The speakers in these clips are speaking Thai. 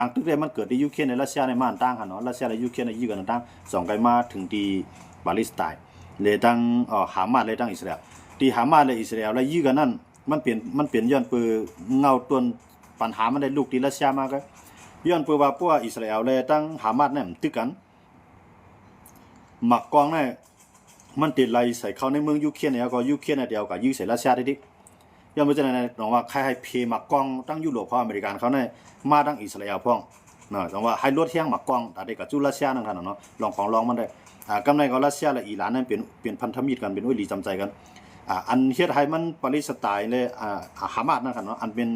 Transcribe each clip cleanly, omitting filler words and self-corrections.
อังตึกได้มันเกิดในยูเครนในรัสเซียในม่านตั้งค่ะเนาะรัสเซียและยูเครนในยื้อกันตั้งสองไกลมาถึงที่ปาเลสไตน์เลยตั้งฮามาสเลยตั้งอิสราเอลที่ฮามาสและอิสราเอลและยื้อกันนั่นมันเปลี่ยนย้อนเปือเงาต้นปัญหามันได้ลูกที่รัสเซียมาก็ย้อนเปือว่าพวกอิสราเอลเลยตั้งฮามาสเนี่ยตึกกันหมักกองเนี่ยมันติดไหลใส่เข้าในเมืองยูเครนเนี่ยก็ยูเครนเดียวกับยื้อใส่รัสเซียได้ดิย้อนไปจะไหนน้องว่าใครให้เพหมักกองตั้งยุโรปเพราะอเมริกันเขาเนี่ยมาตั้งอิสราเอลพ่องเนาะแต่ว่าให้ลดเที่ยงหมักกองแต่เด็กกับจุรัสเซียนั่นค่ะเนาะลองของลองมันได้กำไรกับรัสเซียและอิหร่านนั่นเป็นพันธมิตรกันเป็นอุ้ยลีจำใจกันอันเฮ็ดให้มันปาเลสไตน์เลยฮามาสนั่นค่ะเนาะอันเป็น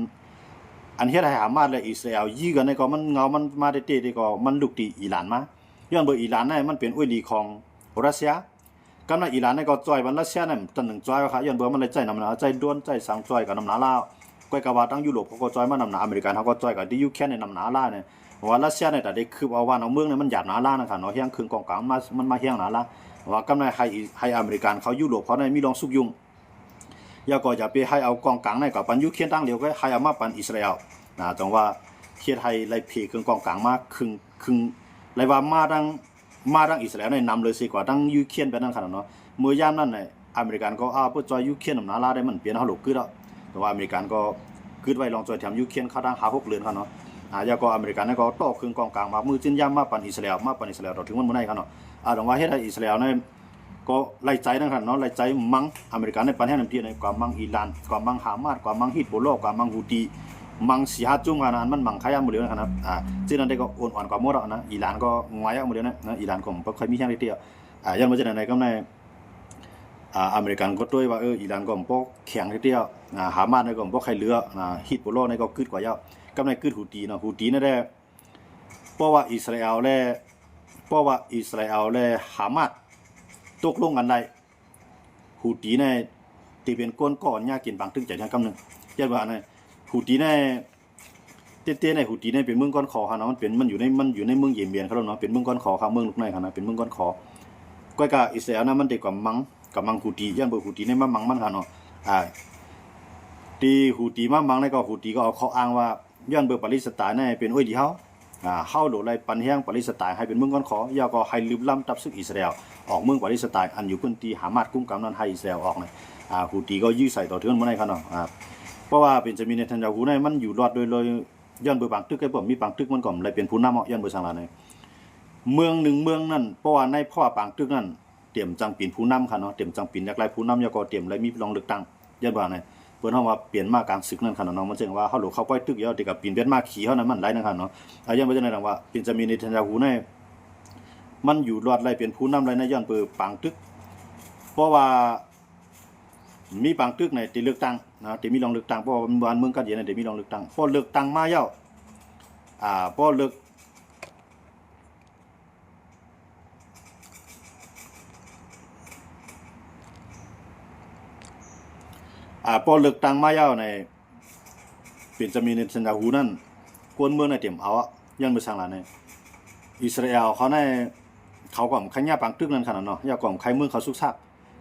อันเฮ็ดให้ฮามาสและอิสราเอลยื้อกันในก็มันเงามันมาได้เตะก็มันลุกที่อิหร่านมาย้อนเบอร์อิหร่านนั่นมันเป็นอุ้ยลีของรัสเซียกำลังอิหร่านในก็จ่อยวันรัสเซียนั่นตั้งหนึ่งจ่อยค่ะย้อนเบอร์มันเลยใจนำหนาใจด้วนใจสังจ่อยกับนำหนาลาวก้อยกว่าตั้งยุโรปเขาก็จ่อยมานำหนาอเมริกันเขาก็จ่อยกับที่ยูเครนในนำหนาลาวเนี่ยว่ารัสเซียเนี่ยแต่ได้คือเอาว่าเอาเมืองเนี่ยมันหยาบหนาลาวนะคะเนาะเฮียงคืนกองกลางมันมาเฮียงหนาลาวว่ากำลังให้อเมริกันเขายุโรปเขาเนี่ยมีลองสุกยุงอย่าก็อย่าไปให้เอากองกลางในกับปันยูเครนตั้งเดียวก็ให้เอามาปันอิสราเอลจังว่าเฮ็ดให้ไล่เพคือกองกลางมาครึ่งไล่ว่ามาดังอิสราเอลในนำเลยสิกว่าดังยูเครนไปนั่นขนาดเนาะเมื่อยามนั้นเนี่ยอเมริกันก็เพื่อจอยยูเครนนำหนาลาวได้มันเปลี่ยนเฮาหลกคือแล้วแต่ว่าอเมริกันก็คิดไว้ลองจอยแถมยูเครนเข้าดัง6 เดือนเขาเนาะอย่าก็อเมริกันก็ต่อครึ่งกองกลางมามือจิ้นย่ำมาปันอิสราเอลต่อถึงมันบ่ได้ครับเนาะดังว่าเฮ็ดให้อิสราเอลเนี่ยก็ไล่ใจนั่นครับเนาะไล่ใจมังอเมริกันในปันให้นำที่ในกว่ามังอิหร่านกว่ามังฮามาสกว่ามังฮิซบอลลกว่ามังฮูตีมัง4-5จุ่มกันมันมังขายหมดเลยนะครับจีนนั่นได้ก็อ่อนกว่าหมดแล้วนะอิหร่านก็งวยหมดเลยนะอิหร่านก็บ่ค่อยมีแรงได้เตี้ยยันมาจากไหนก็ในอเมริกันก็ด้วยว่าอิหร่านก็บ่แข็งได้เตี้ยฮามาสในก็บ่ใครเหลือฮิซบอลลในก็กึดกว่ายาวก็ในกึดฮูตีเนาะฮูตีนั่นแหละเพราะว่าอิสราเอลและฮามาสตกลงกันได้ฮูตีเนี่ยที่เป็นก้นก่อนยากินบางตึกใจทางกำนึงยันว่าเนี่ยฮูตีเนี่ยเต้ๆในฮูตีเนี่ยเป็นเมืองก้อนคอครับเนาะมันอยู่ในเมืองเยเมนครับเนาะเป็นเมืองก้อนคอครับเมืองลูกในครับนะเป็นเมืองก้อนคอก้อยกะอิสราเอลนะมันได้กว่ามังฮูตียันเบอร์ฮูตีเนี่ยมามังมันครับเนาะที่ฮูตีมามังในก็ฮูตีก็เอาเขาอ้างว่าย้อนเบอร์ปาเลสไตน์เนี่ยเป็นอ้อยดีเฮาโดไล่ปันแห้งปาเลสไตน์ให้เป็นเมืองก้อนขอยาก็ให้ลืมล้ำตับซึกอิสราเอลออกเมืองปาเลสไตน์อันอยู่พื้นที่ฮามาสกุมกำนั้นให้อิสราเอลออกเนี่ยฮูตีก็ยื้อใส่ต่อเทือนมาได้ครับเนาะเพราะว่าเป็นจะมีเนทันยาฮูเนี่ยมันอยู่รอดโดยย้อนเบอร์บางตึกไอ้ผมมีบางตึกมันก็เลยเป็นผู้นำย้อนเบอร์สังลาเนี่ยเมืองหนึ่งเมืองนั่นเพราะว่าในพ่อบางตึกนั่นเตรียมจังปีนผู้นำครับเนาะเตรียมจังปีนอยากไล่ผู้นำยาก็เตรียมไล่มีรองเลือกตั้งย้อนว่าเนี่ยเพิ่นเฮาว่าเปลี่ยนมากลางศึกนั่นครับเนาะมันจึงว่าเฮาหลเข้าไปตึกยาวติกับปีนเบ็ดมาขี่เฮานั้นมันหลายนะครับเนาะย้อนบ่จังได๋ว่าเป็นจะมีเนทันยาฮูเนี่ยมันอยู่รอดไล่เป็นผู้นำไล่ในย้อนเบอร์บางตึกเพราะว่ามีบางตึกในที่เลือกตั้งนะที่มีรองเลือกตั้งเพราะว่าบ้านเมืองกัดเย็นในที่มีรองเลือกตั้งพอเลือกตั้งมาแล้วพอเลือกตั้งมาแล้วในเป็นจะมีในสัญญาฮูนั่นกวนเมืองในเตรียมเอาย้อนไปสร้างหลานในอิสราเอลเขาในเขาก็ขยับบางตึกนั่นขนาดเนาะยาก่อมใครเมืองเขาสุกซัก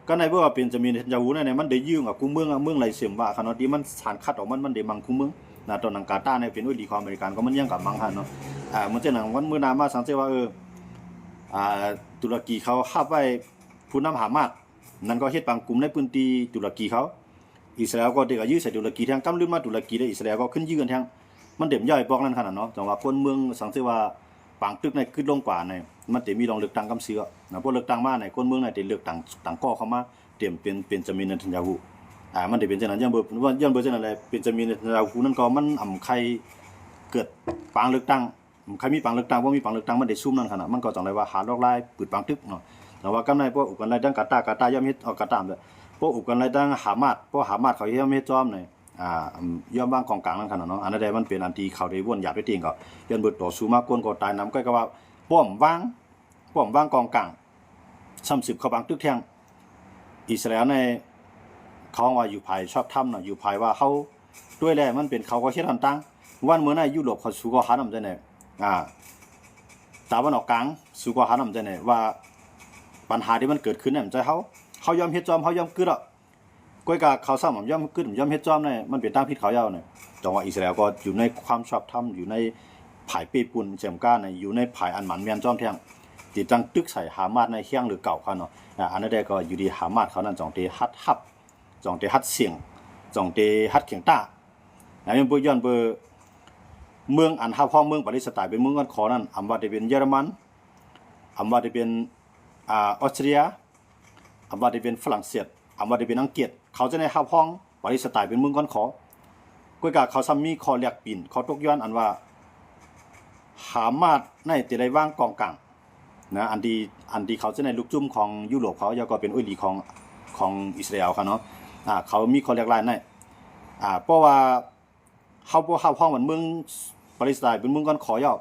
ก็ในเมื่อว่าเป็นจะมีเนทันยาฮูเนี่ยมันได้ยื่งกับกูเมืองไรเสียมว่าขนาดที่มันสารคัดออกมันได้มังกูเมืองตอนนังกาตาเนี่ยเป็นวิธีของอเมริกันก็มันยังกับมังคันเนาะมันจะหนังวันมื้อนามาสังเกตว่าตุรกีเขาเข้าไปผู้นำฮามาสนั่นก็เฮ็ดบางกลุ่มในพื้นที่ตุรกีเขาอิสราเอลก็ได้ก็ยื้อใส่ตุรกีทางกำลืมมาตุรกีได้อิสราเอลก็ขึ้นยื้อกันทางมันเต็มย่อยบอกนั่นขนาดเนาะจังว่าคนเมืองสังเกตว่าปางตึกในขึ้นลงกว่าในมันเต็มมีรองเลือกตั้งกำเสือพวกเลือกตั้งมาในคนเมืองในเต็มเลือกตั้งก่อเข้ามาเต็มเป็นจะมีเนทันยาฮูมันได้เป็นจังนั้นย้อนเบอร์จังนั้นแหละเป็นจะมีเนทันยาฮูนั่นก็มันใครเกิดปางเลือกตั้งใครมีปางเลือกตั้งบ่มีปางเลือกตั้งมันได้ซุ่มนั่นขนาดมันก็จังได๋ว่าหาลอกลายปืดปางตึกเนาะแต่ว่ากำในพวกอุกันไรดังกาตาย่อมเฮ็ดกาตามเด้อพวกอุกันไรดังฮามาสพวกฮามาสเขาย่อมเฮ็ดจอมเนี่ยย่อมบางกองกลางนั่นขนาดเนาะอันนั้นได้มันเป็นอันที่เขาได้วนหยาบไปติงก็ย้อนเบิดต่อสู้มากกวนก็ตายนำใกล้ก็ว่าป้อมวางกองกลาง30เขาบางตึกแทงอิสราเอลในเขาว่าอยู่ภายชอบถ้ำเนาะอยู่ภายว่าเขาด้วยแลมันเป็นเขาก็เฮ็ดต่างๆวันเมื่อนั้นยุโรปเขาสู้ก็หานำจังได๋ตะวันออกกลางสู้ก็หานำจังได๋ว่าปัญหาที่มันเกิดขึ้นเนี่ยใจเขายอมเฮ็ดจอมเขายอมกึดก้อยกะเขาซ้ำยอมกึดยอมเฮ็ดจอมเนี่ยมันเป็นตามพิษเขายาวเนี่ยจังว่าอิสราเอลก็อยู่ในความชอบธรรมอยู่ใน ผายเปปุนเจมก้าในอยู่ในผายอันหมันเมียนจอมเทียงติดจังตึกใส่หามาดในเฮียงหรือเก่าเขาเนาะอันนั้นได้ก็อยู่ดีหามาดเขานั่นจ่องเตฮัดฮับจ่องเตฮัดเสียงจ่องเตฮัดเขียงต้ายังบ่ย้อนเบอเมืองอันฮับห้องเมืองปารีสไตล์เป็นเมืองกันขอนั่นอำว่าจะเป็นเยอรมันอำว่าจะเป็นออสเตรียอำว่าจะเป็นฝรั่งเศสอำว่าจะเป็นอังกฤษเขาจะในฮับห้องปารีสไตล์เป็นเมืองกันขอก็กะเขาซ้ำมีคอเรียกปิ่นเขาตกย้อนอันว่าหามาดในติได้ว่างกองกลางนะอันที่เขาจะในลูกจุ่มของยุโรปเขาแล้วก็เป็นอุ้ยหลีของอิสราเอลเขาเนาะเขามีคอเรียกลายในเพราะว่าเขาบ่ฮับห้องเหมือนเมืองปาเลสไตน์เป็นเมืองก่อนขอยอก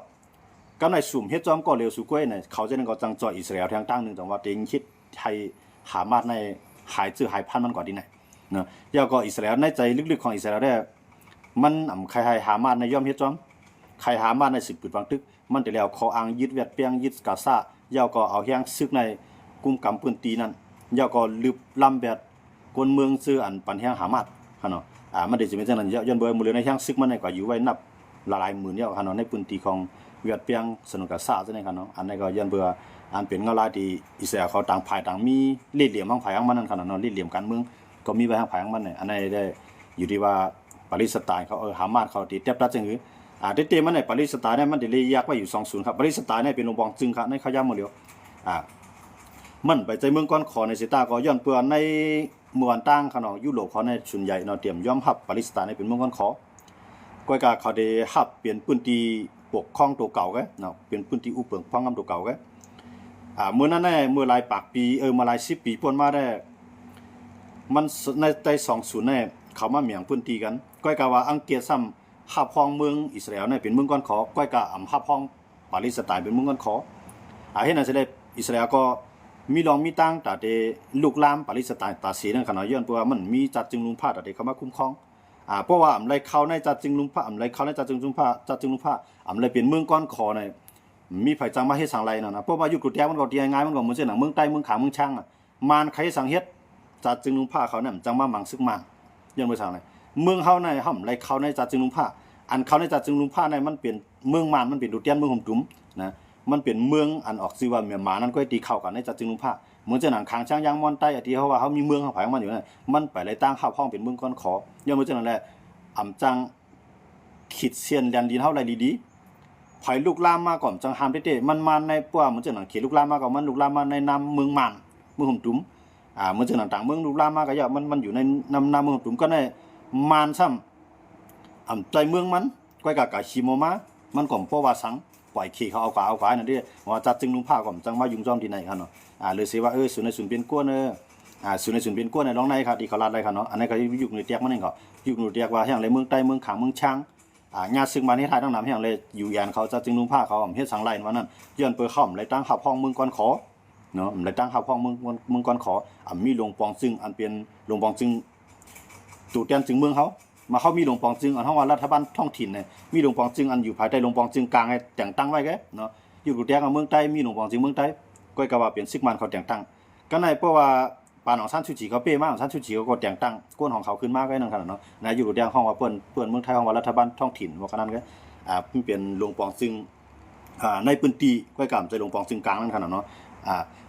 ก็ในสุ่มเฮ็ดจอมก็เร็วสุก้วยเนี่ยเขาจะนั่นก็จังจ่ออิสราเอลทางตั้งนึงจังว่าเต็งคิดให้หามาดในหายจื้อหายพันมันกว่าดีไหนเนาะแล้วก็อิสราเอลในใจลึกๆของอิสราเอลได้มันใครให้หามาดในย่อมเฮ็ดจอมใครหามาดใน10 ปืนวางตึกมันแต่แล้วเขาอ้างยึดเวียดเปียงยึดกาซาแล้วก็เอาแฮงซึกในกลุ่มกำปืนตีนั้นแล้วก็ลึบลำแบบกวนเมืองซื้ออันปันแฮงหามาดคั่นเนาะมันได้สิเป็นจังนั้นย้อนเบิ่งมื้อในแฮงซึกมันในก็อยู่ไว้นับหลายหมื่นแล้วคั่นเนาะในปืนตีของเวียดเปียงสนุกกาซาจังได๋คั่นเนาะอันนี้ก็ย้อนเบิ่งอันเป็นเงาลายที่อิสราเอลเขาต่างฝ่ายต่างมีเล่ห์เหลี่ยมของฝ่ายของมันนั่นคั่นเนาะเล่ห์เหลี่ยมการเมืองก็มีไว้ทางฝ่ายของมันเนี่ยอันนี้ได้อยู่ที่ว่าปาเลสไตน์เขาหามาดเขาติเต็บรัดจังหือเต็มๆมันในปาเลสไตน์เนี่ยมันได้เลยแยกไว้อยู่20ครับปาเลสไตน์เนี่ยเป็นโรงบองจึงครับในเขาย่ำหมดแล้วมันไปใจเมืองก้อนขอในสิตาก็ย้อนเปื้อนในเมืองต่างเขาเนาะยุโรปเขาในส่วนใหญ่เนาะเตรียมยอมรับปาเลสไตน์เป็นเมืองก้อนขอก้อยกาเขาได้รับเปลี่ยนพื้นที่ปกครองตัวเก่าแกเนาะเป็นพื้นที่อุปเปิงพองงำตัวเก่าแกเมื่อนั้นแน่เมื่อหลายปากปีมาหลาย10 ปีป่นมาได้มันในใจ20เนี่ยเขามาเหมียงพื้นที่กันก้อยกาว่าอังกฤษซ้ำฮับห้องเมืองอิสราเอลเนี่ยเป็นเมืองก้อนขอก้อยกาฮับห้องปาเลสไตน์เป็นเมืองก้อนขอเฮ็ดให้ได้อิสราเอลก็มีรองมีตั้งแต่เดลูกลามปาเลสไตน์ตาสีนั่นขนาดย้อนเพราะว่ามันมีจัดจึงลุงผ้าแต่เดเข้ามาคุ้มครองเพราะว่าอำไรเขาในจัดจึงลุงผ้าอำไรเขาในจัดจึงลุงผ้าอำไรเป็นเมืองก้อนขอในมีไผจังมาเฮ็ดสังไรนั่นนะเพราะว่าอยู่กุฎแก้วมันก็ดีง่ายมันก็เหมือนเช่นเมืองใต้เมืองขางเมืองช่างมานใครสังเฮ็ดจัดจึงลุงผ้าเขาเนี่ยจังมาหมังซึกมันย้อนไปทางไหนเมืองเฮาในห่ำไรเขาในจัดจึงลุงผ้าอันเขาในจัดจึงลุงผ้าในมันเป็นเมืองมานมันเป็นดุเตียนเมืองห่มจุ๋มนะมันเป็นเมืองอันออกชื่อว่าเมียนมานั่นก็ตีเข้ากันในจัดจึงลุงผ้าเหมือนจะหนังคางช้างยางมอนใต้ที่เขาว่าเขามีเมืองเขาผายของมันอยู่นั่นมันไปเลยตั้งข้าวห้องเป็นเมืองก้อนขอย่อมเหมือนจะนั่นแหละจังขีดเสียนแดนดินเฮาไรดีๆไผลูกลามมาก่อนจังหามเต้ๆมันมาในปัวเหมือนจะหนังเขตลูกลามมาก่อนมันลูกลามมาในนำเมืองมันเมืองห่มจุ๋มเหมือนจะหนังต่างเมืองลูกลามมาก็อย่ามันอยู่ในนำเมืองห่มจุ๋มก็ในมานซ้ำใจเมืองมันก้อยกะชิโมมามันก่อมเพราะว่าสังปล่อยขี่เขาเอาขวานั่นดิว่าจัดจึงลุงผ้าก่อนจังมายุ่งจ้อมที่ไหนครับเนาะหรือสิว่าศูนย์ในศูนย์เป็นก้วนศูนย์ในศูนย์เป็นก้วนในร้องในครับที่เขาลาดได้ครับเนาะอันนี้ก็ยุคหนูเตียกมันนี่ก็ยุคหนูเตียกว่าอย่างไรเมืองใต้เมืองขางเมืองช้างญาติซึ่งมาที่ไทยต้องนำอย่างไรอยู่ยานเขาจัดจึงลุงผ้าเขาเฮ็ดสังไรวันนั้นย้อนเปิดเข้าไรตั้งขับห้องเมืองก้อนขอเนาะไรตั้งขับห้องเมืองก้อนขอมีหลวงปองซึ่งอันเป็นหลวงปองซึ่งตูเตียนจึงเมืองเขามาเขามีหลวงปองจึงอันห้องว่ารัฐบาลท้องถิ่นเนี่ยมีหลวงปองจึงอันอยู่ภายใต้หลวงปองจึงกลางให้แต่งตั้งไว้แกเนาะอยู่กุฎแก้วเมืองใต้มีหลวงปองจึงเมืองใต้ก็กว่าเป็นซึกมันเขาแต่งตั้งก็ในเพราะว่าปานของซันชูจิเขาเป้มากของซันชูจิเขาก็แต่งตั้งก้นของเขาขึ้นมากก็นั่นขนาดเนาะนะอยู่กุฎแก้วห้องว่าเปิ้นเมืองไทยห้องว่ารัฐบาลท้องถิ่นว่าขนาดนั้นก็เป็นหลวงปองจึงในพื้นที่ก็กำใจหลวงปองจึงกลางนั่นขนาดเนาะ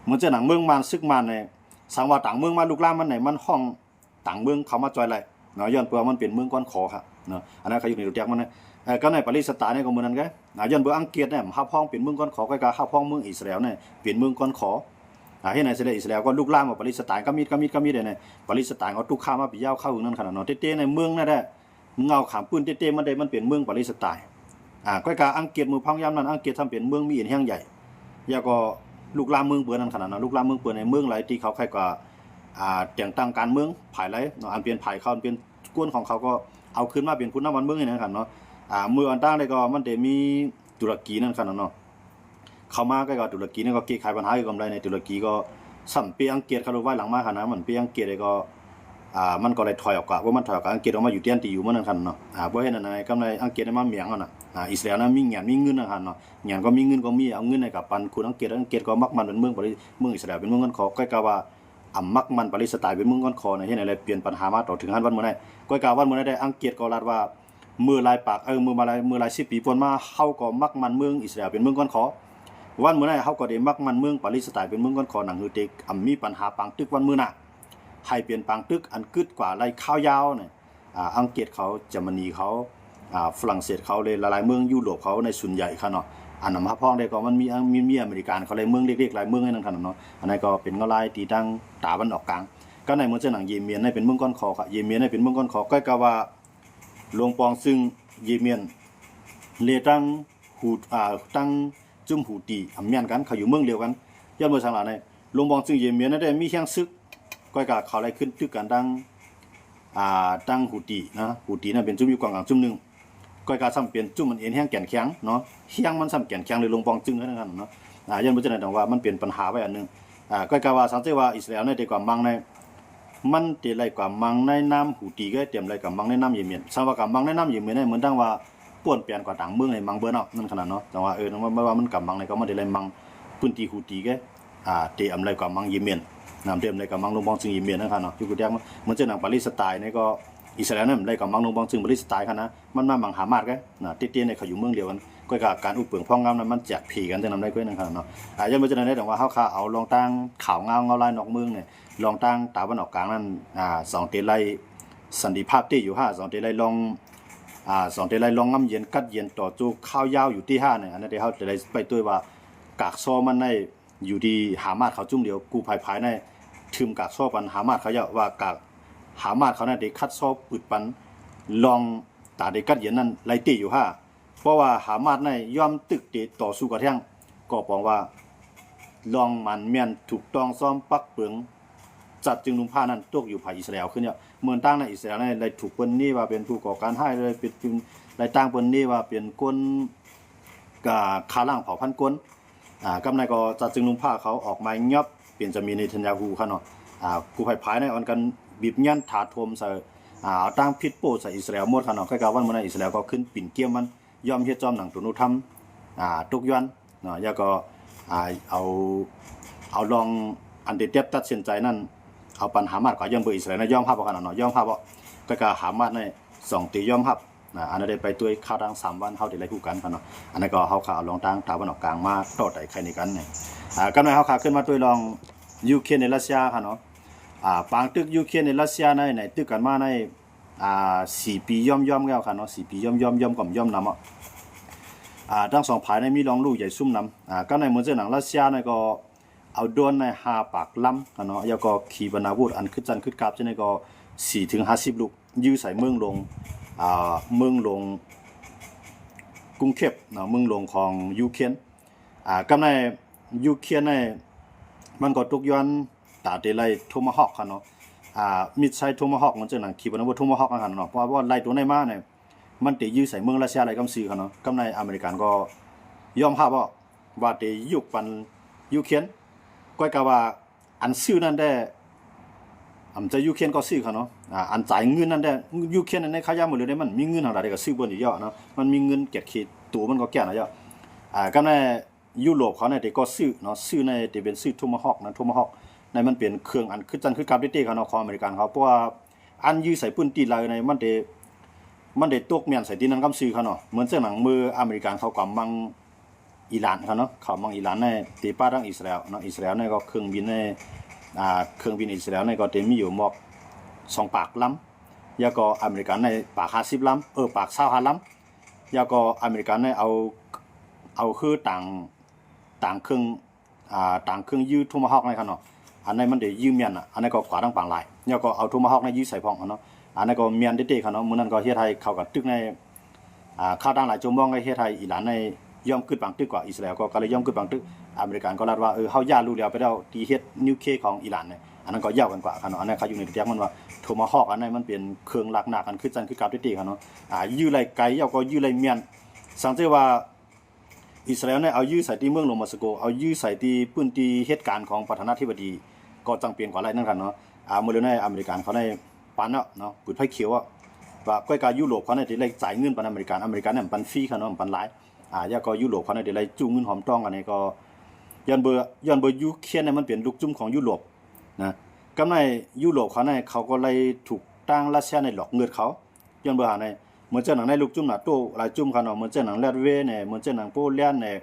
เหมือนจะหนังเมืองมันซึกมันในสังว่าต่างเมืองมาลูกล่ามมันไหนมันห้องต่างเมืองเขามาจอยไรเนาะย้อนเปลือมันเป็นเมืองก้อนขอครับเนาะอันนั้นเขาอยู่ในรูปแยกมันนะก็ในปาเลสไตน์เนี่ยก็เหมือนนั้นก็ย้อนเปลืออังกฤษเนี่ยฮับห้องเป็นเมืองก้อนขอก็ฮับห้องเมืองอิสราเอลเนี่ยเป็นเมืองก้อนขอเฮ็ดในอิสราเอลก็ลูกล่ามกับปาเลสไตน์ก็มีได้เนี่ยปาเลสไตน์เขาตุกข้ามาปียาวเข้าอยู่นั่นขนาดเนาะเต้ๆในเมืองนั่นแหละเงาขามปืนเต้ๆมันได้มันเป็นเมืองปาเลสไตน์ก็อังกฤษมือพังยามนั้นอังกฤษทำเป็นเมืองมีแห่งใหญ่แล้วก็ลูกล่ามเมืองเปื้อนนั่นขนาดเนาะลูกล่ามเมืองเปื้อนในเมืองหลายที่เขาใครก็แต่งตั้งการเมืองภายไรเนาะอันเป็นภายเขาเป็นกวนของเขาก็เอาขึ้นมาเป็นผู้นำวันเมืองนี่นะครับเนาะเมืองอันตั้งได้ก็มันได้มีตุรกีนั่นครับเนาะเข้ามาก็ตุรกีนี่ก็แก้ไขปัญหาอยู่กำไรในตุรกีก็สั่มเปียงเกียรเขาไว้หลังมาขนาดมันเปียงเกียรก็มันก็เลยถอยออกว่ามันถอยออกอังกฤษออกมาอยู่เตียนที่อยู่มันนั่นครับเนาะบ่เห็นอันไหนกำไรอังกฤษได้มาเมียงน่ะอิสราเอลนั้นมีเงินมีเงินนะครับเนาะเงินก็มีเงินก็มีเอาเงินให้กับปันคุณอังกฤษก็มักมันเป็นเมืองอิสราเอลเป็นเมืองเงินขอใกล้กับว่ามักมันปาเลสไตน์เป็นเมืองก้อนคอในเฮ็ดให้อะไรเปลี่ยนปัญหามาต่อถึงวันมื้อนั้นก็กะวันมื้อนั้นได้อังกฤษก็รัดว่า มือลายปากมือลาย10 ปีปนมาเฮาก็มักมันเมืองอิสราเอลเป็นเมืองก้อนขอวันมื้อนั้นเฮาก็ได้มักมันเมืองปาเลสไตน์เป็นเมืองก้อนขอหนังฮือเตกมีปัญหาปังตึกวันมื้อน่ะให้เปลี่ยนปังตึกอันกึดกว่าไรข้าวยาวเนี่ยอังกฤษเขาเยอรมนีเขาฝรั่งเศสเขาเลยหลายๆเมืองยุโรปเขาในส่วนใหญ่ค่ะเนาะอันนั้นมาพ้องได้ก็มันมีอเมริกันเขาเลยเมืองเล็กๆหลายเมืองให้นั่นค่ะเนาะอันนั้นก็เป็นเงาลายตีตั้งตาวันออกกลางก็ในเมืองเจ้าหนังเยเมียนในเป็นเมืองก้อนคอค่ะเยเมียนในเป็นเมืองก้อนคอก็กะว่าหลวงปองซึ่งเยเมียนเลตั้งหูตั้งจุ่มหูตีอำเมียนกันเขาอยู่เมืองเดียวกันย้อนเมืองสังหลาในหลวงปองซึ่งเยเมียนได้มีเฮียงซึกก็กะเขาเลยขึ้นตึกกันตั้งหูตีนะหูตีนั่นเป็นจุ่มอยู่กลางจุ่มนึงก็การซ้ำเปลี่ยนจุ่มมันเอ็นแห้งแก่นแข็งเนาะเฮียงมันซ้ำแก่นแข็งเลยลงปองจึงนั่นเนาะยันบ่จะได้ดังว่ามันเป็นปัญหาไว้อันนึงก็กว่าสังเกตว่าอิสราเอลในแต่กว่ามังในมันเตไลกว่ามังในน้ำหูตีก็เตรียมไลกว่ามังในน้ำเยเมียนสังว่ากับมังในน้ำเยเมียนเหมือนดังว่าป่วนเปลี่ยนกว่าต่างเมืองในมังเบิ่นเนาะนั่นขนาดเนาะแต่ว่าไม่ว่ามันกับมังในก็บ่ได้ไลมังพื้นที่หูตีก็เตรียมไลกว่ามังเยเมียนน้ำเตรียมไลกว่ามังลงปองจึงเยเมียนนั่นค่ะเนาะอยู่กูแดงเหมือนจะหนังปาเลสไตน์นี่ก็อิสราเอลนั่นได้กับมังลงบางซึ่งบริสไตล์ค่ะนะมันมามังหามาดกันนะติเตียนในเขาอยู่เมืองเดียวกันก็กับการอุปเปิงพ่องงามนั้นมันแจกผีกันจะนำได้ก็นั่นค่ะเนาะยังไม่จะได้แต่ว่าเขาเอาลองตั้งข่าวเงาลายนอกเมืองเนี่ยลองตั้งตาวันออกกลางนั่น2 เตไลสันติภาพที่อยู่2 เตไลลอง2 เตไลลองงำเย็นกัดเย็นต่อจูข้าวยาวอยู่ที่5เนี่ยอันนั้นเดี๋ยวเขาจะได้ไปตัวว่ากากซอมันในอยู่ที่หามาดเขาจุ่มเดียวกูภายในทึมกากซอปันหามาดเขาเยอะว่ากากหามาดเขาเนี่ยได้คัดซอบอึดปันลองตาได้กัดเย็นนั้นไล่ตีอยู่เพราะว่าหามาดในย่อมตึกเตต่อสู้กับแท่งก็บอกว่าลองมันเมียนถูกต้องซ้อมปักเปิงจัดจึงลุมผ้านั้นตกอยู่ภายอิสราเอลขึ้นเนี่ยเมืองตั้งในอิสราเอลในได้ถูกเปิ้นนี่ว่าเป็นผู้ก่อการให้เลยเป็นได้ตั้งเปิ้นนี่ว่าเป็นก้นคาล่างเผ่าพันก้นกำนายก็จัดจึงลุมผ้าเขาออกมายับเปลี่ยนจะมีในทัญญาฮูค่ะเนาะกูภายในออนกันบีบยันถาโถมใส่ตั้งพิษโปใส่อิสราเอลหมดค่ะเนาะใครกล่าวว่าเมื่อนั้นอิสราเอลก็ขึ้นปิ่นเกี้ยมมันยอมเฮ็ดจอมหนังตุนุธรรมทุกย้อนเนาะแล้วก็เอาลองอันเดียบตัดสินใจนั่นเอาปัญหามาดกว่าย่อมเบออิสราเอลย่อมภาพบ่ค่ะเนาะย่อมภาพบ่ก็กะหามาดใน2 ตีย่อมภาพอันนั้นได้ไปด้วยข้าวดัง3 วันเฮาได้ไล่คู่กันค่ะเนาะอันนั้นก็เฮาข่าวลองตั้งตาวันออกกลางมาต่อไต่ใครในกันเนี่ยกำลังเฮาข่าวขึ้นมาด้วยลองยูเครนในรัสเซียค่ะเนาะปางตึกยูเครนในรัสเซียในตึกกันมาใน4 ปีย่อมแล้วค่ะเนาะ4 ปีย่อมก่อมย่อมนำทั้ง2 ภายในมีรองลูกใหญ่ซุ่มนำก็ในเมืองเจ้าหนังรัสเซียในก็เอาโดนใน5 ปากลำค่ะเนาะแล้วก็ขีปนาวุธอันขึ้นจันขึ้นกราบจังได๋ก็4 ถึง 50 ลูกยื้อใส่เมืองลงกรุงเทพเนาะเมืองลงของยูเครนกำในยูเครนในมันก็ตกย้อนตาเตไลโทมาฮอกค่ะเนาะมิดไซโทมาฮอกมันจังหนังขีปนาวุธโทมาฮอกค่ะเนาะเพราะว่าไล่ตัวในมาเนี่ยมันเตยื้อใส่เมืองรัสเซียอะไรกำซื้อค่ะเนาะกำในอเมริกันก็ยอมรับว่าเตยุกปันยูเครนก็กะว่าอันซื้อนั่นได้จะยูเครนก็ซื้อค่ะเนาะอันจ่ายเงินนั่นได้ยูเครนในขายาหมดเลยได้มันมีเงินเท่าใดก็ซื้อบ่ได้เยอะเนาะมันมีเงินเก็บขีดตัวมันก็แก่นะเยอะกำในยุโรปเขาเนี่ยเตก็ซื้อเนาะซื้อในเตเป็นซื้อโทมาฮอกนะโทมาฮอกในมันเป็นเครื่องอันคือจันคือกับดิเต้เขาเนาะของอเมริกันเขาเพราะว่าอันยื้อใส่ปืนตีลายในมันได้ตกเมียนใส่ที่นั้นกำซื้อเขาเนาะเหมือนเสื้อหนังมืออเมริกันเขากำมังอิหร่านเขาเนาะเขามังอิหร่านในตีป้าทั้งอิสราเอลเนาะอิสราเอลเนี่ยก็เครื่องบินในเครื่องบินอิสราเอลเนี่ยก็เต็มมีอยู่หมอก2 ปากลำแล้วก็อเมริกันในปาก50 ลำปาก25 ลำแล้วก็อเมริกันในเอาคือต่างเครื่องยื้อโทมาฮอกในค่ะเนาะอันนั้นมันได้ยื้อเมียนอันนั้นก็ขวาทั้งปางหลายแล้วก็เอาโทมาฮอกในยื้อใส่พองเนาะอันนั้นก็เมียนเด้ๆค่ะเนาะมื้อนั้นก็เฮ็ดให้เข้ากับตึกในข้าวดังหลายจมมองในเฮ็ดให้อิหร่านในย่อมขึ้นบางตึกกว่าอิสราเอลก็เลยย่อมขึ้นบางตึกอเมริกันก็รัดว่าเฮาย่ารู้แล้วไปแล้วที่เฮ็ดนิวเคลียร์ของอิหร่านเนี่ยอันนั้นก็ยาวกันกว่าค่ะเนาะอันนั้นเขาอยู่ในแท้มันว่าโทมาฮอกอันนั้นมันเป็นเครื่องหลักหนักอันคือจันคือกับเด้ๆค่ะเนาะยื้อไหลไกลแล้วก็ยื้อไหลเมียนสังเกตว่าอิสราเอลเนี่ยเอายื้อใส่ที่เมืองโรมาสโกเอายื้อใส่ที่พื้นที่เหตุการณ์ของประธานาธิบดีก็จังเปลี่ยนกว่าไรนั่นกันเนาะเมื่อเดือนในอเมริกันเขาได้ปันเนาะปืนไฟเขียวว่าก้อยกายุโรปเขาเนี่ยได้จ่ายเงินปันอเมริกันเนี่ยปันฟรีค่ะเนาะปันหลายแล้วก็ยุโรปเขาเนี่ยได้จูงเงินหอมต้องอันนี้ก็ย้อนเบอร์ยูเครนเนี่ยมันเป็นลูกจุ่มของยุโรปนะกำในยุโรปเขาเนี่ยเขาก็เลยถูกตั้งรัสเซียในหลอกเงินเขาย้อนเบอร์หาใน เหมือนเจ้าหนังในลูกจุ่มน่ะโตหลายจุ่มคันเนาะเหมือนเจ้าหนังแลดเวเนี่ยเหมือนเจ้าหนังโปแลนด์เนี่ย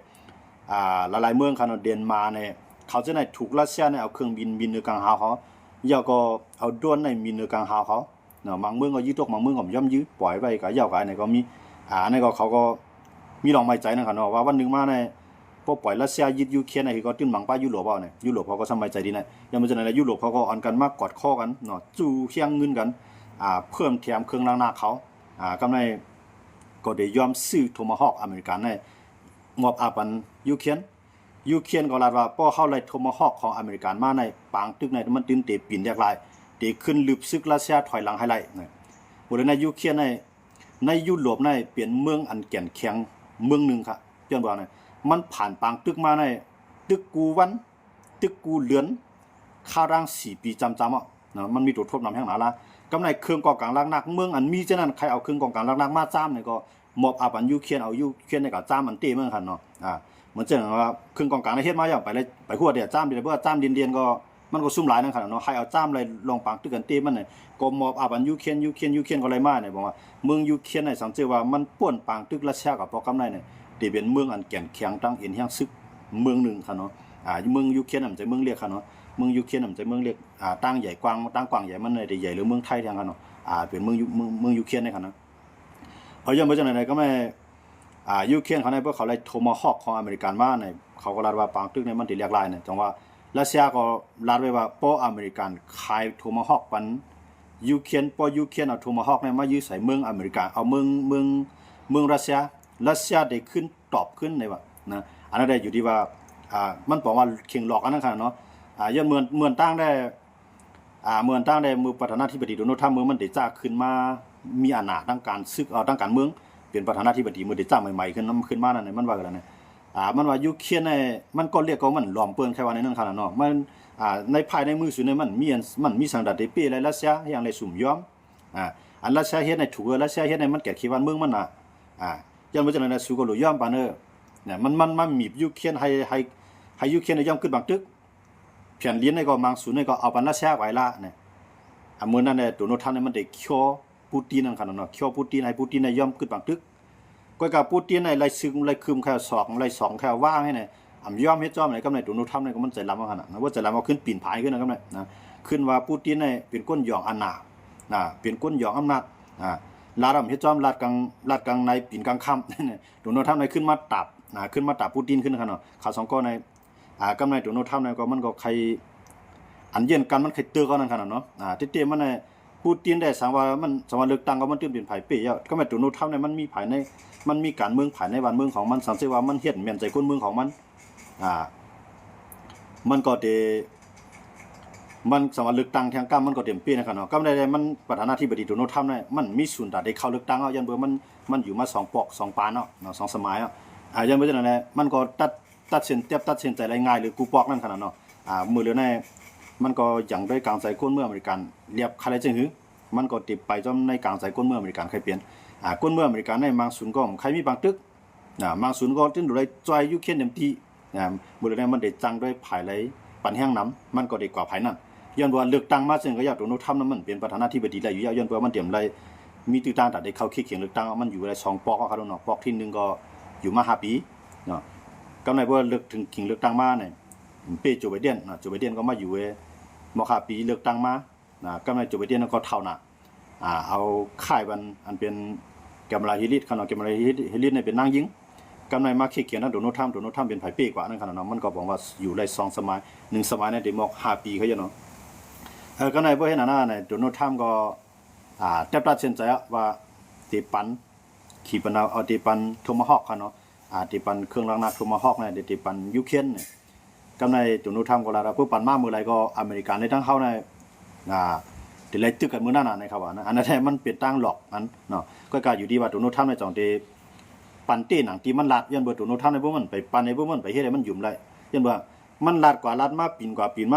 หลายๆเมืองคันเนาะเดนมาร์กเนี่ยเขาจะได้ถูกรัสเซียเนี่ยเอาเครื่องบินในกลางหาวเขายาวก็เอาโดรนในบินในกลางหาวเขาเนาะบางเมืองก็ยืดตกบางเมืองก็ย่อมยื้อปล่อยไปก็ยาวก็เนี่ยก็มีในก็เขาก็มีลองไม่ใจนะครับเนาะว่าวันนึงมาเนี่ยพอปล่อยรัสเซียยึดยูเครนเนี่ยก็ตื้นบางป้ายุโรปเอาเนี่ยยุโรปเขาก็สบายใจดีนะยังไม่จะไหนยุโรปเขาก็อ่อนกันมากกอดข้อกันเนาะจู้เคียงเงินกันเพิ่มแถมเครื่องล้างหน้าเขากำไรก็ได้ยอมซื้อโทมาฮอกอเมริกันในมอบอาปันยูเครนก็ลาดว่าป้อเข้าไล่โทมาฮอกของอเมริกันมาในปางตึกในมันตื่นเตะปิ่นเรียกลายเตะขึ้นลึบซึกรัสเซียถอยหลังให้ไล่นะบริเวณในยูเครนในยุโรปในเปลี่ยนเมืองอันแก่นแข็งเมืองหนึ่งครับเจ้าบอกเนี่ยมันผ่านปางตึกมาในตึกกูวันตึกกูเหลือนค่าร่าง4 ปีจำอ่ะนะมันมีตัวโทษนำแห่งหนาละกำไรเครื่องกองกลางลักนักเมืองอันมีเช่นนั้นใครเอาเครื่องกองกลางลักนักมาจ้ามเนี่ยก็มอบอาปันยูเครนเอายูเครนในกับจ้ามมันเต้เมืองคันเนาะเหมือนเช่นว่าเครื่องกองกลางในเฮ็ดมาอย่างไปเลยไปหัวเดียวจ้ามเดียวเพื่อจ้ามเดียนก็มันก็ซุ่มหลายนั่นคันเนาะใครเอาจ้ามเลยลงปางตึกกันเต้มันเนี่ยก็มอบอาปันยูเครนก็เลยมาเนี่ยบอกว่าเมืองยูเครนในสังเกตว่ามันป่วนปางตึกรัสเซียกับพอกำไรเนี่ยที่เป็นเมืองอันแก่นแข็งตั้งเอ็นแห่งซึกเมืองหนึ่งคันเนาะเมืองยูเครนมันจะเมืองเรียกคันเนาะเมืองยูเครนมันจะเมืองเรียกตั้งใหญ่กว้างใหญ่มันได้ใหญ่หรือเมืองไทยทางคันเนาะเป็นเมืองยูเครนในคันเนาะเพราะยังไม่จังไหนก็ไม่ยูเครนเขาในพวกเขาไล่โทมาฮอกของอเมริกันมาในเขาก็ลาดว่าปางตึกในมันติเรียกลายเนี่ยจังว่ารัสเซียก็ลาดไว้ว่าป้ออเมริกันขายโทมาฮอกปันยูเครนป้อยูเครนเอาโทมาฮอกเนี่ยมายื้อใส่เมืองอเมริกันเอาเมืองรัสเซียได้ขึ้นตอบขึ้นในว่านะอันนั้นได้อยู่ที่ว่ามันบอกว่าเข่งหลอกอันนั้นค่ะเนาะยังเหมือนตั้งได้เหมือนตั้งได้มือประธานาธิบดีโดนัลด์ทรัมป์มือมันได้จ้าขึ้นมามีอำนาจทางการซึกทางการเมืองเป็นประธานาธิบดีมือได้จ้าใหม่ๆขึ้นมานั่นมันว่ากันนะมันว่ายูเครนเนี่ยมันก็เรียกว่ามันหลอมเปลืองแค่ว่าในนั้นค่ะเนาะมันในภายในมือสุดเนี่ยมันมีสังกัดได้เป้อะไรรัสเซียอย่างไรสุ่มย้อมอันรัสเซียเฮ็ดในถูกรัสเซียเฮ็ดในมันแก่ขี้วันเมืองมันยังไม่จะในสู้ก็หลุยย่อมปานเนอเนี่ยมันมียูเครนให้ยูเครนย่อมขึ้นบางตึกเพียนเลี้ยนในก็มังสูนในก็เอาปันรัสเซียไว้ละเนี่ยเมื่อนั้นเนี่ยโดนัลด์ทรัมป์เนี่ยมันได้เคี่ยวปูตินนั่นขนาดเนาะเคี่ยวปูตินให้ปูตินในย่อมขึ้นบางตึกก็กับปูตินในไล่ซึงไล่คืมแค่2ไล่2แค่ว่างให้เนี่ยย่อมเฮ็ดจอมไหนก็ในโดนัลด์ทรัมป์เนี่ยก็มันใจล้ำขนาดนะว่าใจล้ำเอาขึ้นปีนผายขึ้นนะก็นะขึ้นว่าปูตินเนี่ยเป็นก้นหยองอำนาจเป็นก้นหยองอำนาจลาดเฮ็ดจอมลาดกลางในปีนกลางค่ำเนี่ยโดนัลด์ทรัมป์ในขึ้นมาตับปูตินขึ้นขนาดข่าว2ก็ในกำไรโดนัลด์ทรัมป์เนี่ยก็มันก็ใครอันเย็นกันมันใครเตือก็นั่นขนาดเนาะเตี้ยมันในปูตินได้สั่งว่ามันสมว่าเลือกตั้งก็มันตื่นเป็นไผเป้ยก็แม่โดนัลด์ทรัมป์เนี่ยมันมีภายในมันมีการเมืองภายในบ้านเมืองของมันสังเกตว่ามันเฮ็ดแม่นใจคนเมืองของมันมันก็ได้มันสมว่าเลือกตั้งทางการมันก็เต็มปีนะครับเนาะก็ได้มันประธานาธิบดีโดนัลด์ทรัมป์เนี่ยมันมีศูนย์ได้เข้าเลือกตั้งยันเบอร์มันอยู่มา2 ปอก2 ปานเนาะ2 สมัยยันเบอร์นั้นแหละมันก็ตัดสินใจได้ง่ายหรือกูปอกนั่นขนาดเนาะมือเหลือในมันก็อย่างด้วยกลางใจก้นเมืองอเมริกันเรียบคาเลจึงหือมันก็ติดไปจอมในกลางใจก้นเมืองอเมริกันใครเปลี่ยนก้นเมืองอเมริกันในบางศูนย์ก็ใครมีบางตึกบางศูนย์ก็จึงดูได้จอยยูเครนเต็มที่มือเหลือในมันได้จังด้วยภายไหลปันแห้งน้ำมันก็ได้กว่าภายนั้นย้อนว่าเลือกตั้งมาซึ่งก็อยากโดนทำนั้นมันเป็นประธานาธิบดีได้อยู่ย้อนว่ามันเตรียมไรมีตื้อต่างแต่ได้เข้าเขียงเลือกตั้งมันอยู่ใน2 ปอกเขาเนาะปอกที่1ก็อยู่มา5 ปีเนาะกำไรว่าเลือกถึงขิงเลือกตั้งมาเนี่ยเป้โจไบเดนก็มาอยู่มอคาปีเลือกตั้งมากำไรโจไบเดนก็เท่าน่ะเอาค่ายอันเป็นแกมลาฮิลิสขนาดแกมลาฮิลิสเนี่ยเป็นนางหญิงกำไรมาเขียนนะโดนัลด์ทรัมป์เป็นไผเป้กว่านั่นขนาดนั้นมันก็บอกว่าอยู่ได้2 สมัย1 สมัยเนี่ยได้มอก5 ปีเขาเนาะกำไรบ่เห็นหน้าเนี่ยโดนัลด์ทรัมป์ก็แต่ตัดสินใจว่าติปันขีปนาเอาติปันโทมาฮอกค่ะเนาะติปันเครื่องล้างหน้าโทมาฮอกเนี่ยติปันยูเครนเนี่ยกำไรโดนัลด์ทรัมป์ก็ลาผู้ปันมาเมื่อไรก็อเมริกันในทั้งเขาเนี่ยติไล่ตึกกันมื้อนั้นนะครับว่านะอันนั้นมันเป็นตั้งหลอกนั้นเนาะก็กลายอยู่ดีว่าโดนัลด์ทรัมป์ในจังที่ปันเต้หนังที่มันลัดยันเบอร์โดนัลด์ทรัมป์ในพวกมันไปปันในพวกมันไปเฮ็ดให้มันหยุ่มได้ยันว่ามันลัดกว่าลัดมาปีนม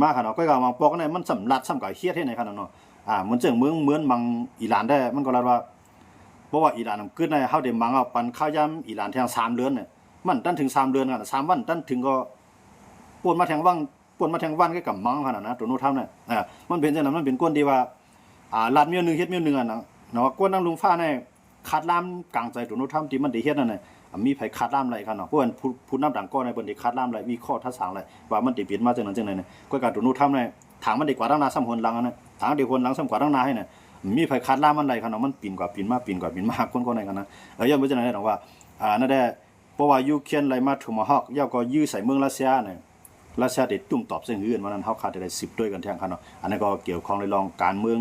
าค่ะเนาะก็ว่าบางปอกเนี่ยมันสำลัดซ้ำกับเฮ็ดให้ในค่ะเนาะเหมือนเจิงเมืองมังอิหร่านได้มันก็ลัดว่าเพราะว่าอิหร่านขึ้นในเฮาได้มังเอาปันข้าวยำอิหร่านแทง3 เดือนเนี่ยมันตั้งถึง3 เดือนกัน3 วันตั้งถึงก็ป่วนมาแทงวันก็กับมังขนาดนะโดนัลด์ทรัมป์เนี่ยมันเป็นจังนั้นมันเป็นก้นที่ว่าลัดเมียวนึงเฮ็ดเมียวนึงเนาะก้นนั่งลุงฟ้าใน คัดล่ามกลางใจตัวโน้ตทำที่มันได้เฮ็ดนั่นน่ะมีไผคัดล่ามไรครับเนาะเพราะว่าผู้นำดังก้อนในเพิ่นได้คัดล่ามไรวิเคราะห์ทัศน์ไรว่ามันได้เปลี่ยนมาจังนั้นจังได๋เนี่ยก็การตัวโน้ตทำเนี่ยถางมันได้กว่าตั้งนาซ้ำหนหลังนะถางได้หนหลังซ้ำกว่าตั้งนาให้น่ะมีไผคัดล่ามมันไรครับเนาะมันปีนกว่าปีนมาปีนกว่าปีนมาคนๆในกันนะย้อนไปจังได๋ดอกว่านั่นแหละเพราะว่ายูเครนไรมาถูมาฮอกย่อก็ยื้อใส่เมืองรัสเซียเนี่ยรัสเซียได้ตุ้มตอบเสียงหื้อวันนั้นเฮาขาดได้10ด้วยกันแท้งครับเนาะอันนั้นก็เกี่ยวข้องในรองการเมือง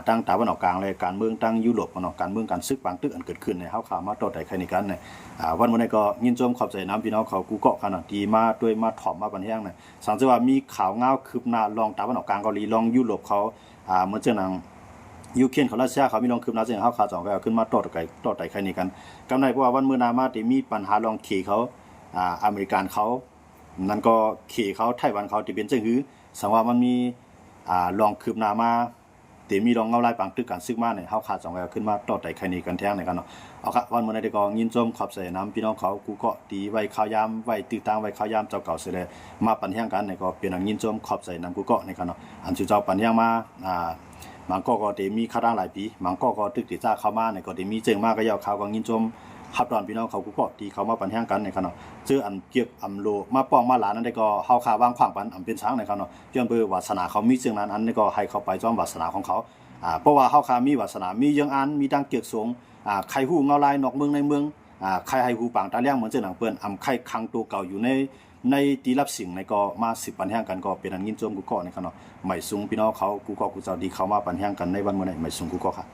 ตั้งตะวันออกกลางเลยการเมืองตั้งยุโรปเนาะการเมืองการซึกบางตึกอันเกิดขึ้นในเฮาขามาต่อแต่ใครในกันเนี่ยวันนี้ก็ยินชมขอบใจน้ำพี่น้องเขากูเกาะกันนะดีมาด้วยมาถ่อมมาบันแห้งเนี่ยสังเกตว่ามีข่าวเงาคืบหน้าลองตะวันออกกลางเกาหลีลองยุโรปเขาเหมือนเจ้าหนังยูเครนของรัสเซียเขามีลองคืบหน้าเสียงเฮาขา2ก็ขึ้นมาต่อแต่ใครในกันกำไรเพราะว่าวันมื้อนามาที่มีปัญหาลองขี่เขาอเมริกันเขานั่นก็ขี่เขาไต้หวันเขาที่เป็นเจ้าหือสังว่ามันมีลองคืบหน้ามาแต่มีรองเงาลายปังตึกการซึกมาเนี่ยเฮาขาด2ก็ขึ้นมาต่อแต่ใครนี่กันแท้งในกันเนาะเอาครับวันมื้อนี้ก็ยินชมขอบใจน้ำพี่น้องเขากูเกาะดีไว้ข่าวยามไว้ติดตามไว้ข่าวยามเจ้าเก่าเสิได้มาปันแห้งกันเนี่ยก็เป็นอันยินชมขอบใจน้ำกูเกาะในกันเนาะอันสิเจ้าปันแห้งมาบางก็ได้มีค่าตั้งหลายปีบางก็ตึกติจ้าเข้ามาเนี่ยก็ได้มีเจิงมากก็ยาวข่าวก็ยินชมฮับดอนพี่น้องเขากูเกาะที่เขามาปันแห้งกันในกันเนาะชื่ออันเกียบอำโลมาป้องมาหลานนั่นได้ก็เฮาข่าววางขวางปันอำเป็นช้างในกันเนาะย้อนเบอวาสนาเขามีเจิงนั้นอันนี้ก็ให้เขาไปจ้อมวาสนาของเขาเพราะว่าเฮาข่ามีวาสนามียังอันมีดังเกียกสงใครฮู้เงาลายนอกเมืองในเมืองใครให้ฮู้ปางตาเลี้ยงเหมือนเจ้าหนังเปิ้นใครคังตัวเก่าอยู่ในตีรับสิ่งในก็มา10ปันแห้งกันก็เป็นอันยินชมกูเกาะในกันเนาะไม่สูงพี่น้องเขากูเกาะกูเจ้าดีเขามาปันแห้งกันในวันมื้อนี้ไม่สูงกูเกาะค่ะ